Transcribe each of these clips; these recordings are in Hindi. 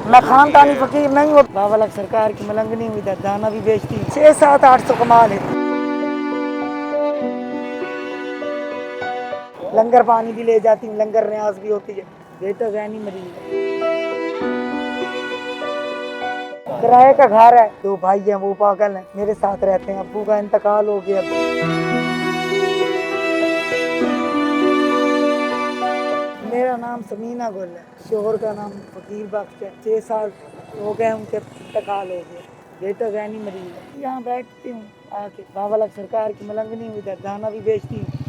मैं खानदानी फकीर नहीं हूँ। बाबा सरकार की मलंगनी हुई, इधर दाना भी बेचती हूँ। 600-700-800 कमा लेती। लंगर पानी भी ले जाती हूँ, लंगर न्याज भी होती है। बेटा गहनी मरीज है, किराए का घर है। 2 भाई हैं, वो पागल हैं, मेरे साथ रहते हैं। अब्बू का इंतकाल हो गया। मेरा नाम समीना गुल है, शोहर का नाम फकीर बख्श है। 6 साल हो गए उनके इंतकाल हो गया। बेटा गहनी मरीज है। यहाँ बैठती हूँ आके, बाबा सरकार की मलंगनी हुई, इधर दाना भी बेचती हूँ।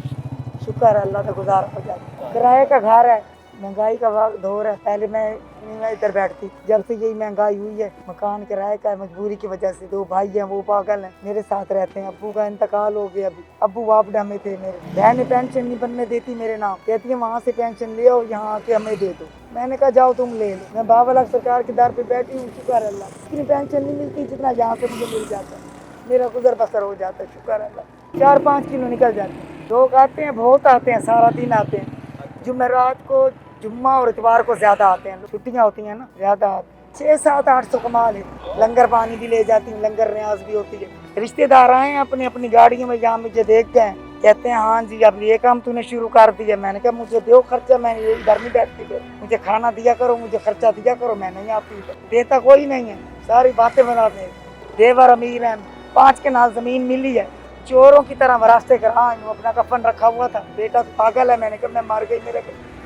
शुक्र है, अल्लाह का गुजारा हो जाता है। किराए का घर है, महंगाई का दौर है। पहले मैं इधर बैठती, जब से यही महंगाई हुई है मकान किराए का है, मजबूरी की वजह से। 2 भाई हैं, वो पागल हैं, मेरे साथ रहते हैं। अब्बू का इंतकाल हो गया। अभी अब्बू वापडा में थे मेरे। बहन पेंशन नहीं बनने देती मेरे नाम, कहती है वहाँ से पेंशन ले आओ, यहाँ आके हमें दे दो। मैंने कहा जाओ तुम ले लो। मैं बाबा सरकार के दर पे बैठी हूँ। शुक्र अल्लाह, इतनी पेंशन नहीं मिलती जितना यहाँ से मुझे मिल जाता है। मेरा गुजर बसर हो जाता है। शुक्र अल्लाह, 4-5 किलो निकल जाते हैं। लोग आते हैं, बहुत आते हैं, सारा दिन आते हैं। जुमेरात को, जुम्मा और इतवार को ज्यादा आते हैं, छुट्टियां होती हैं ना, ज्यादा आते हैं। 600-700-800 कमा ले। लंगर पानी भी ले जाती हूँ, लंगर न्याज भी होती है। रिश्तेदार आए हैं अपनी अपनी गाड़ियों में, यहाँ मुझे देख गए, कहते हैं हाँ जी अब ये काम तूने शुरू कर दिया। मैंने कहा मुझे दो खर्चा, मैं ये घर में बैठती थी, मुझे खाना दिया करो, मुझे खर्चा दिया करो। मैं नहीं आती, देता कोई नहीं है, सारी बातें बनाते हैं। देवर अमीर हैं, 5 के नाल जमीन मिली है, चोरों की तरह रास्ते करा हूँ। अपना कफन रखा हुआ था, बेटा तो पागल है। मैंने कहा मैं मर गई, मेरे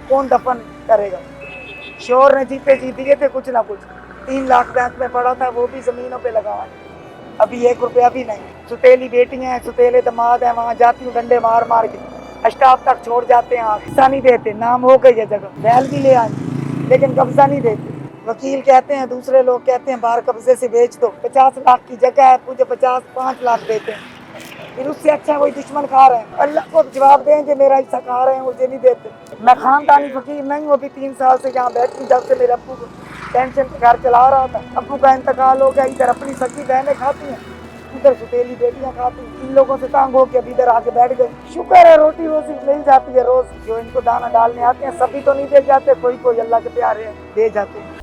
कौन दफन करेगा। शोर ने जीते जी दिए थे कुछ ना कुछ। 3 लाख बैंक में पड़ा था, वो भी जमीनों पे लगा है, अभी 1 रुपया भी नहीं। सुतेली बेटियां हैं, सुतेले दामाद हैं, वहाँ जाती हूँ डंडे मार मार के, स्टाफ तक छोड़ जाते हैं। कब्जा नहीं देते, नाम हो गई है जगह, बैल भी ले आई लेकिन कब्जा नहीं देते। वकील कहते हैं, दूसरे लोग कहते हैं बाहर कब्जे से बेच दो। 50 लाख की जगह है, मुझे 5 लाख देते हैं। फिर उससे अच्छा वही दुश्मन खा रहे हैं। अल्लाह को जवाब दें कि मेरा हिस्सा खा रहे हैं, मुझे नहीं देते। मैं खानदानी फकीर नहीं हूँ। अभी 3 साल से यहाँ बैठी, जब से मेरे अब्बू को पेंशन का घर चला रहा था। अब्बू का इंतकाल हो गया। इधर अपनी सगी बहनें खाती हैं, उधर सुतेली बेटियां खाती हैं। इन लोगों से तंग होकर अभी इधर आके बैठ गई। शुक्र है रोटी रोजी मिल जाती है रोज। जो इनको दाना डालने आते हैं, सभी तो नहीं दे जाते, कोई कोई अल्लाह के प्यारे दे जाते हैं।